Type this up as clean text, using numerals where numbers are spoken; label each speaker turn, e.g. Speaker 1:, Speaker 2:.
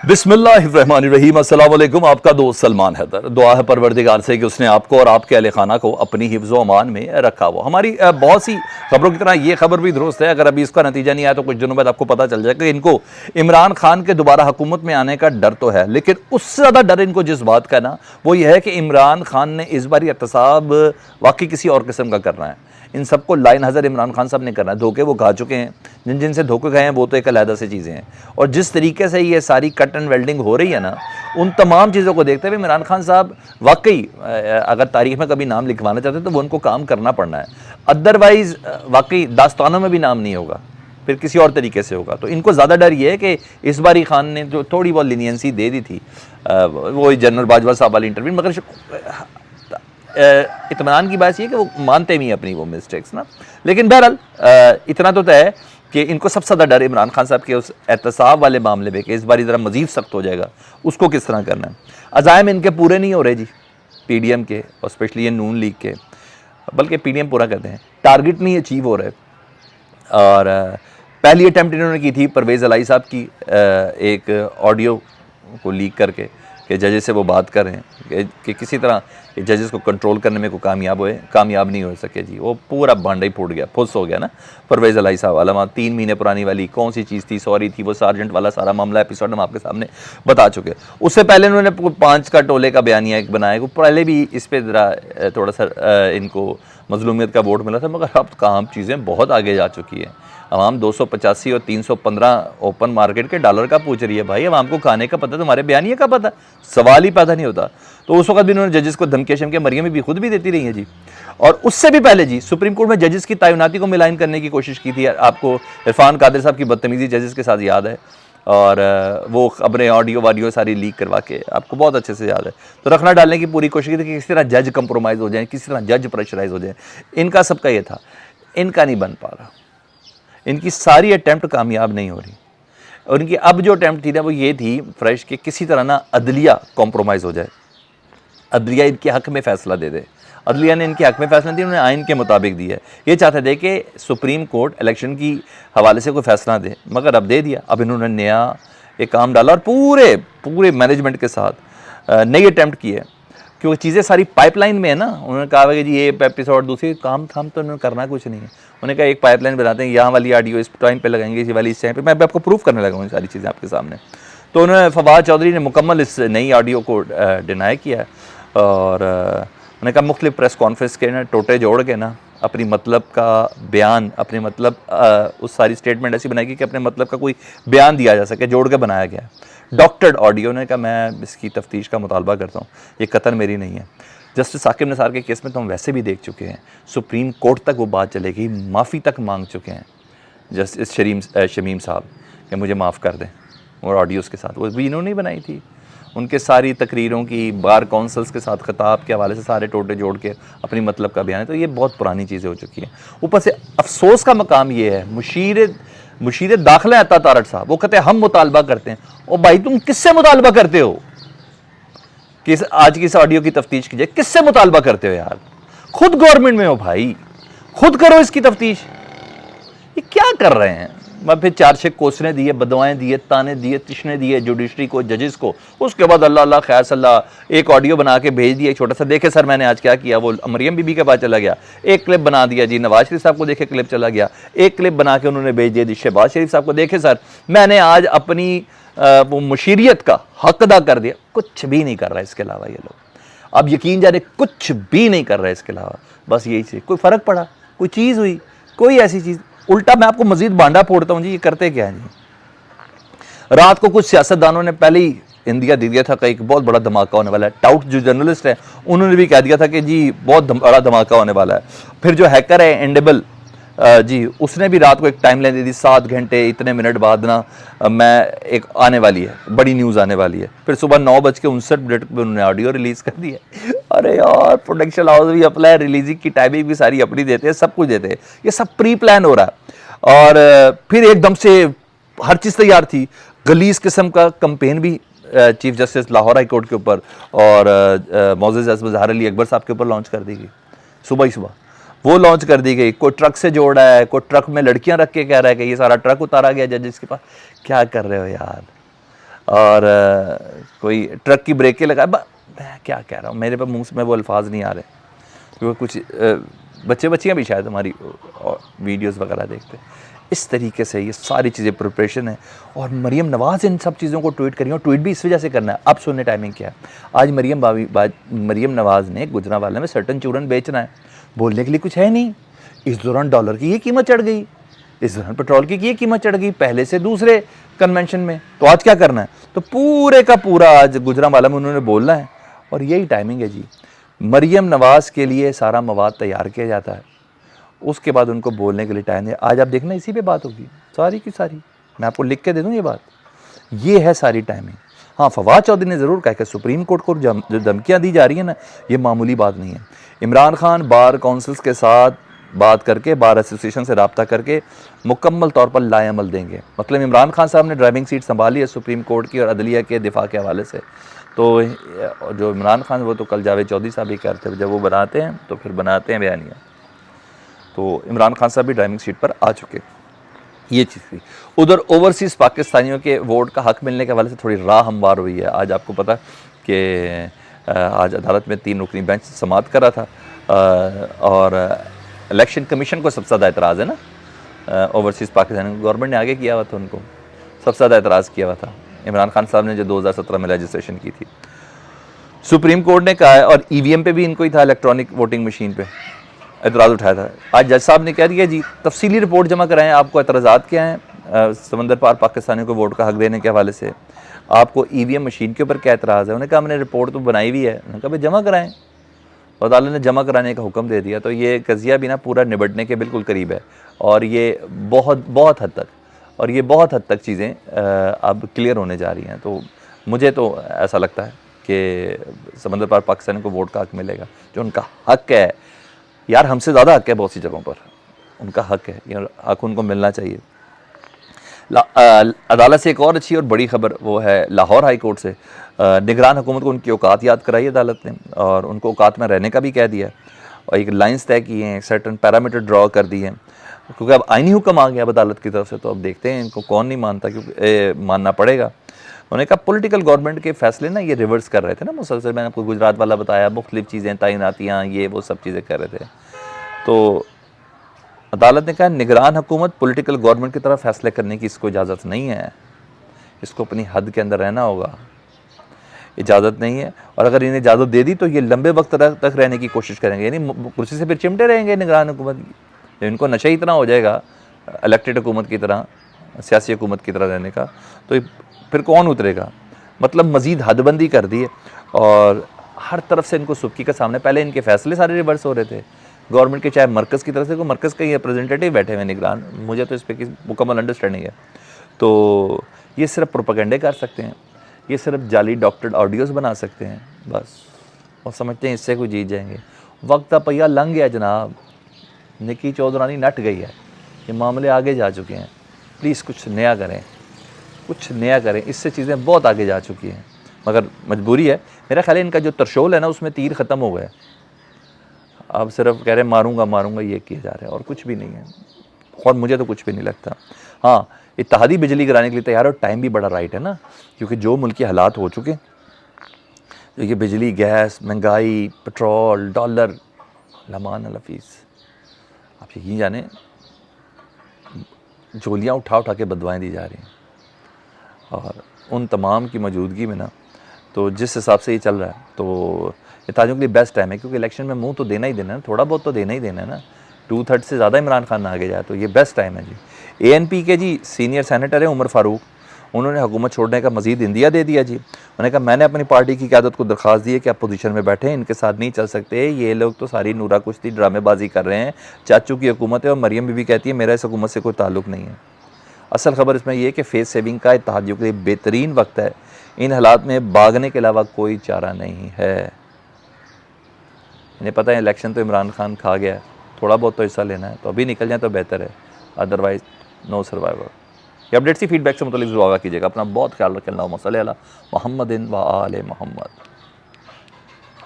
Speaker 1: बिस्मिल्लाहिर्रहमानिर्रहीम। अस्सलाम वालेकुम। आपका दोस्त सलमान हैदर। दुआ है परवरदिगार से कि उसने आपको और आपके अहले खाना को अपनी हिफ्ज़ व अमान में रखा हो। हमारी बहुत सी खबरों की तरह ये खबर भी दुरुस्त है। अगर अभी इसका नतीजा नहीं आया तो कुछ दिनों बाद आपको पता चल जाएगा कि इनको इमरान खान के दोबारा हुकूमत में आने का डर तो है, लेकिन उससे ज़्यादा डर इनको जिस बात का ना वो ये है कि इमरान खान ने इस बार एहतसाब वाकई किसी और किस्म का करना है। इन सबको लाइन हज़र इमरान खान साहब ने करना है। धोखे वो खा चुके हैं, जिनसे धोखे गए हैं वो तो एक अलहदा से चीज़ें हैं। और जिस तरीके से ये सारी कट एंड वेल्डिंग हो रही है ना, उन तमाम चीज़ों को देखते हुए इमरान खान साहब वाकई अगर तारीख में कभी नाम लिखवाना चाहते हैं तो वो उनको काम करना पड़ना है। अदरवाइज़ वाकई दास्तानों में भी नाम नहीं होगा, फिर किसी और तरीके से होगा। तो इनको ज़्यादा डर ये है कि इस बार खान ने जो थोड़ी बहुत लीनियंसी दे दी थी, वो जनरल बाजवा साहब वाली इंटरव्यू, मगर इत्मीनान की बात ये कि वो मानते भी हैं अपनी वो मिस्टेक्स ना। लेकिन बहरहाल इतना तो तय है कि इनको सबसे ज़्यादा डर इमरान खान साहब के उस एहतसाब वाले मामले में कि इस बार ज़रा मज़ीद सख्त हो जाएगा, उसको किस तरह करना है। अज़ाइम इनके पूरे नहीं हो रहे जी, PDM के और स्पेशली ये नून लीग के, बल्कि PDM पूरा करते हैं, टारगेट नहीं अचीव हो रहे। और पहली अटैम्प्ट इन्होंने की थी परवेज़ अलाई साहब की, एक ऑडियो को लीक करके कि जजेस से वो बात कर रहे हैं कि किसी तरह जजेस को कंट्रोल करने में कोई कामयाब नहीं हो सके जी। वो पूरा भांडा ही फूट गया, फुस हो गया ना परवेज़ अलाई साहब वाला। 3 महीने पुरानी वाली कौन सी चीज़ थी, सॉरी थी, वो सार्जेंट वाला सारा मामला एपिसोड हम आपके सामने बता चुके। उससे पहले उन्होंने 5 का टोले का बयानिया एक बनाया, वो पहले भी इस पर ज़रा थोड़ा सा इनको मजलूमियत का वोट मिला था, मगर अब काम चीज़ें बहुत आगे जा चुकी है। आवाम 285 और 315 ओपन मार्केट के डॉलर का पूछ रही है। भाई आवाम को खाने का पता, तुम्हारे बयानिए का पता, सवाल ही पैदा नहीं होता। तो उस वक्त भी उन्होंने जजेस को धमकी शमकी मरियम भी खुद भी देती रही है जी। और उससे भी पहले जी सुप्रीम कोर्ट में जजेस की तैनाती को मिलाइन करने की कोशिश की थी। आपको इरफान कादिर साहब की बदतमीजी जजेस के साथ याद है, और वो अपने ऑडियो सारी लीक करवा के आपको बहुत अच्छे से याद है। तो रखना डालने की पूरी कोशिश की थी कि किसी तरह जज कंप्रोमाइज़ हो जाए, किसी तरह जज प्रेशराइज हो जाए। इनका सबका ये था, इनका नहीं बन पा रहा। इनकी सारी अटैम्प्ट कामयाब नहीं हो रही। और इनकी अब जो अटैम्प्ट थी ना वो ये थी फ्रेश कि किसी तरह ना अदलिया कॉम्प्रोमाइज़ हो जाए, अदलिया इनके हक़ में फ़ैसला दे दे। अदलिया ने इनके हक़ में फ़ैसला दिया, उन्होंने आइन के मुताबिक दिया है। ये चाहते थे कि सुप्रीम कोर्ट इलेक्शन की हवाले से कोई फ़ैसला दे, मगर अब दे दिया। अब इन्होंने नया एक काम डाला और पूरे मैनेजमेंट के साथ नई अटैम्प्ट की है, क्योंकि चीज़ें सारी पाइपलाइन में है ना। उन्होंने कहा कि जी ये एपिसोड दूसरी काम तो उन्होंने करना कुछ नहीं है। उन्होंने कहा एक पाइपलाइन बनाते हैं, यहाँ वाली ऑडियो इस टाइम पे लगाएंगे, इसी वाली इस टाइम पे। मैं आपको प्रूफ करने लगा हूँ सारी चीज़ें आपके सामने। तो उन्होंने फवाद चौधरी ने मुकम्मल इस नई ऑडियो को डिनाई किया है। और उन्होंने कहा मुख्तलिफ प्रेस कॉन्फ्रेंस के ना टोटे जोड़ के ना अपनी मतलब का बयान, अपने मतलब उस सारी स्टेटमेंट ऐसी बनाई कि अपने मतलब का कोई बयान दिया जा सके, जोड़ के बनाया गया। डॉक्टर्ड ऑडियो ने कहा मैं इसकी तफ्तीश का मुतालबा करता हूँ, ये कतन मेरी नहीं है। जस्टिस साकिब निसार के केस में तो हम वैसे भी देख चुके हैं, सुप्रीम कोर्ट तक वो बात चलेगी, माफ़ी तक मांग चुके हैं जस्टिस शमीम साहब कि मुझे माफ़ कर दें। और ऑडियोज़ के साथ वो भी इन्होंने ही बनाई थी, उनके सारी तकरीरों की बार काउंसिल्स के साथ खिताब के हवाले से सारे टोटे जोड़ के अपनी मतलब का बयान है। तो ये बहुत पुरानी चीज़ें हो चुकी हैं। ऊपर से अफसोस का मकाम ये है, मुशीर दाखिला अता तारड़ साहब वो कहते हैं हम मुतालबा करते हैं। ओ भाई तुम किससे मुतालबा करते हो कि आज की इस ऑडियो की तफ्तीश कीजिए? किससे मुतालबा करते हो यार? खुद गवर्नमेंट में हो भाई, खुद करो इसकी तफ्तीश। ये क्या कर रहे हैं? मैं फिर 4-6 कोसने दिए, बदवाएं दिए, ताने दिए, तिश्ने दिए जुडिशरी को, जजेस को। उसके बाद अल्लाह अल्लाह खैर सल्लाह एक ऑडियो बना के भेज दिया छोटा सा, देखे सर मैंने आज क्या किया। वो मरियम बीबी के पास चला गया, एक क्लिप बना दिया जी, नवाज शरीफ साहब को देखे क्लिप चला गया, एक क्लिप बना के उन्होंने भेज दिया जी शहबाज शरीफ साहब को, देखे सर मैंने आज अपनी वो मुशीरियत का हक अदा कर दिया। कुछ भी नहीं कर रहा है इसके अलावा ये लोग। अब यकीन जाने कुछ भी नहीं कर रहा है इसके अलावा। बस यही से कोई फ़र्क पड़ा, कोई चीज़ हुई, कोई ऐसी चीज़। उल्टा मैं आपको मजीद बांडा फोड़ता हूँ जी, ये करते क्या हैं जी। रात को कुछ सियासतदानों ने पहले ही इंदिया दे दिया था कि एक बहुत बड़ा धमाका होने वाला है। टाउट जो जर्नलिस्ट है उन्होंने भी कह दिया था कि जी बहुत बड़ा धमाका होने वाला है। फिर जो हैकर है एंडेबल जी, उसने भी रात को एक टाइम लाइन दे दी, 7 घंटे इतने मिनट बाद ना मैं एक आने वाली है, बड़ी न्यूज़ आने वाली है। फिर सुबह 9:59 पर उन्होंने ऑडियो रिलीज़ कर दी है। अरे यार प्रोडक्शन हाउस भी अप्लाई, रिलीजिंग की टाइमिंग भी सारी अपनी देते हैं, सब कुछ देते हैं। ये सब प्री प्लान हो रहा है। और फिर एकदम से हर चीज़ तैयार थी। गलीस किस्म का कंपेन भी chief justice Lahore high court के ऊपर और मोअज़्ज़ज़ ज़हर अली अकबर साहब के ऊपर लॉन्च कर दी गई। सुबह ही सुबह वो लॉन्च कर दी गई। कोई ट्रक से जोड़ा है, कोई ट्रक में लड़कियां रख के कह रहा है कि ये सारा ट्रक उतारा गया जजेस के पास। क्या कर रहे हो यार? اور کوئی ٹرک کی بریکیں لگا، میں کیا کہہ رہا ہوں، میرے پاس منہ سے میں وہ الفاظ نہیں آ رہے، کیونکہ کچھ بچیاں بھی شاید ہماری ویڈیوز وغیرہ دیکھتے ہیں۔ اس طریقے سے یہ ساری چیزیں پریپریشن ہے، اور مریم نواز ان سب چیزوں کو ٹویٹ کری، اور ٹویٹ بھی اس وجہ سے کرنا ہے۔ اب سننے ٹائمنگ کیا ہے، آج مریم نواز نے گجرانوالہ میں سرٹن چورن بیچنا ہے، بولنے کے لیے کچھ ہے نہیں۔ اس دوران ڈالر کی یہ قیمت چڑھ گئی، اس دوران پیٹرول کی یہ قیمت چڑھ گئی، پہلے سے دوسرے کنونشن میں، تو آج کیا کرنا ہے؟ تو پورے کا پورا آج گجرانوالہ میں انہوں نے بولنا ہے، اور یہی ٹائمنگ ہے جی۔ مریم نواز کے لیے سارا مواد تیار کیا جاتا ہے، اس کے بعد ان کو بولنے کے لیے ٹائم ہے۔ آج آپ دیکھنا اسی پہ بات ہوگی ساری کی ساری، میں آپ کو لکھ کے دے دوں یہ بات، یہ ہے ساری ٹائمنگ۔ ہاں، فواد چودھری نے ضرور کہا کہ سپریم کورٹ کو جو دھمکیاں دی جا رہی ہیں نا، یہ معمولی بات نہیں ہے۔ عمران خان بار کونسلز کے ساتھ بات کر کے، بار ایسوسیشن سے رابطہ کر کے مکمل طور پر لائے عمل دیں گے۔ مطلب عمران خان صاحب نے ڈرائیونگ سیٹ سنبھالی ہے سپریم کورٹ کی اور عدلیہ کے دفاع کے حوالے سے، تو جو عمران خان وہ تو کل جاوید چودھری صاحب بھی کہتے ہیں، جب وہ بناتے ہیں تو پھر بناتے ہیں بیانیہ، تو عمران خان صاحب بھی ڈرائیونگ سیٹ پر آ چکے، یہ چیز تھی۔ ادھر اوورسیز پاکستانیوں کے ووٹ کا حق ملنے کے حوالے سے تھوڑی راہ ہموار ہوئی ہے۔ آج آپ کو پتہ کہ آج عدالت میں 3 رکنی بینچ سماعت کر رہا تھا، اور الیکشن کمیشن کو سب سے زیادہ اعتراض ہے نا اوورسیز پاکستانیوں، گورنمنٹ نے آگے کیا ہوا تھا، ان کو سب سے زیادہ اعتراض کیا ہوا تھا عمران خان صاحب نے جو 2017 میں لیجسلیشن کی تھی۔ سپریم کورٹ نے کہا ہے، اور ای وی ایم پہ بھی ان کو ہی تھا، الیکٹرانک ووٹنگ مشین پہ اعتراض اٹھایا تھا۔ آج جج صاحب نے کہہ دیا جی تفصیلی رپورٹ جمع کرائیں، آپ کو اعتراضات کیا ہیں سمندر پار پاکستانیوں کو ووٹ کا حق دینے کے حوالے سے، آپ کو ای وی ایم مشین کے اوپر کیا اعتراض ہے؟ انہوں نے کہا ہم نے رپورٹ تو بنائی ہوئی ہے، انہوں نے کہا بھائی جمع کرائیں، عدالت نے جمع کرانے کا حکم دے دیا۔ تو یہ قضیہ بھی نا پورا نبٹنے کے بالکل قریب ہے، اور یہ بہت حد تک چیزیں اب کلیئر ہونے جا رہی ہیں۔ تو مجھے تو ایسا لگتا ہے کہ سمندر پار پاکستان کو ووٹ کا حق ملے گا، جو ان کا حق ہے یار، ہم سے زیادہ حق ہے بہت سی جگہوں پر، ان کا حق ہے، یہ حق ان کو ملنا چاہیے۔ عدالت سے ایک اور اچھی اور بڑی خبر وہ ہے لاہور ہائی کورٹ سے، نگران حکومت کو ان کی اوقات یاد کرائی عدالت نے، اور ان کو اوقات میں رہنے کا بھی کہہ دیا، اور ایک لائنز طے کی ہیں، ایک سرٹن پیرامیٹر ڈرا کر دی ہیں، کیونکہ اب آئینی حکم آ گیا اب عدالت کی طرف سے، تو اب دیکھتے ہیں ان کو کون نہیں مانتا، کیونکہ ماننا پڑے گا۔ انہوں نے کہا پولیٹیکل گورنمنٹ کے فیصلے نا یہ ریورس کر رہے تھے نا مسلسل، میں نے آپ کو گجرات والا بتایا، مختلف چیزیں تعیناتیاں یہ وہ سب چیزیں کر رہے تھے، تو عدالت نے کہا نگران حکومت پولیٹیکل گورنمنٹ کی طرف فیصلے کرنے کی اس کو اجازت نہیں ہے، اس کو اپنی حد کے اندر رہنا ہوگا، اجازت نہیں ہے، اور اگر انہیں اجازت دے دی تو یہ لمبے وقت تک رہنے کی کوشش کریں گے، یعنی کرسی سے پھر چمٹے رہیں گے نگران حکومت کی، ان کو نشہ اتنا ہو جائے گا الیکٹڈ حکومت کی طرح، سیاسی حکومت کی طرح رہنے کا، تو پھر کون اترے گا؟ مطلب مزید حد بندی کر دی ہے، اور ہر طرف سے ان کو سبکی کا سامنے، پہلے ان کے فیصلے سارے ریورس ہو رہے تھے گورنمنٹ کے، چاہے مرکز کی طرف سے، کوئی مرکز کا ہی ریپرزنٹیٹیو بیٹھے ہوئے نگران، مجھے تو اس پہ مکمل انڈرسٹینڈنگ ہے، تو یہ صرف پروپیگنڈے کر سکتے ہیں، یہ صرف جعلی ڈاکٹرڈ آڈیوز بنا سکتے ہیں بس، اور سمجھتے ہیں اس سے کوئی جیت جائیں گے۔ وقت کا پہیہ لنگ گیا جناب، نکی چودھرانی نٹ گئی ہے، یہ معاملے آگے جا چکے ہیں، پلیز کچھ نیا کریں، کچھ نیا کریں، اس سے چیزیں بہت آگے جا چکی ہیں، مگر مجبوری ہے۔ میرا خیال ہے ان کا جو ترشول ہے نا اس میں تیر ختم ہو گئے، اب صرف کہہ رہے ہیں ماروں گا یہ کیا جا رہا ہے، اور کچھ بھی نہیں ہے، اور مجھے تو کچھ بھی نہیں لگتا۔ ہاں، اتحادی بجلی کرانے کے لیے تیار، اور ٹائم بھی بڑا رائٹ ہے نا، کیونکہ جو ملکی حالات ہو چکے، یہ بجلی، گیس، مہنگائی، پٹرول، ڈالر، لمان الحفیظ، آپ یقین جانیں جھولیاں اٹھا اٹھا کے بدوائیں دی جا رہی ہیں، اور ان تمام کی موجودگی میں نا، تو جس حساب سے یہ چل رہا ہے تو اتحادیوں کے لیے بیسٹ ٹائم ہے، کیونکہ الیکشن میں منہ تو دینا ہی دینا ہے، تھوڑا بہت تو دینا ہی دینا ہے نا، 2/3 سے زیادہ عمران خان نہ آگے جائے، تو یہ بیسٹ ٹائم ہے جی۔ اے این پی کے جی سینئر سینیٹر ہیں عمر فاروق، انہوں نے حکومت چھوڑنے کا مزید اندیہ دے دیا جی، انہوں نے کہا میں نے اپنی پارٹی کی قیادت کو درخواست دی ہے کہ آپ پوزیشن میں بیٹھیں، ان کے ساتھ نہیں چل سکتے، یہ لوگ تو ساری نورا کشتی ڈرامے بازی کر رہے ہیں، چاچو کی حکومت ہے، اور مریم بی بی کہتی ہے میرا اس حکومت سے کوئی تعلق نہیں ہے۔ اصل خبر اس میں یہ ہے کہ فیس سیونگ کا اتحادیوں کے لیے بہترین وقت ہے، ان حالات میں بھاگنے کے علاوہ کوئی چارہ نہیں ہے، انہیں پتہ ہے الیکشن تو عمران خان کھا گیا ہے، تھوڑا بہت تو حصہ لینا ہے، تو ابھی نکل جائیں تو بہتر ہے، ادروائز نو سروائیور۔ یہ اپڈیٹ سی فیڈ بیک سے متعلق ضرور آگاہ کیجیے گا، اپنا بہت خیال رکھیں، اللہم صلی علی محمد و آل محمد۔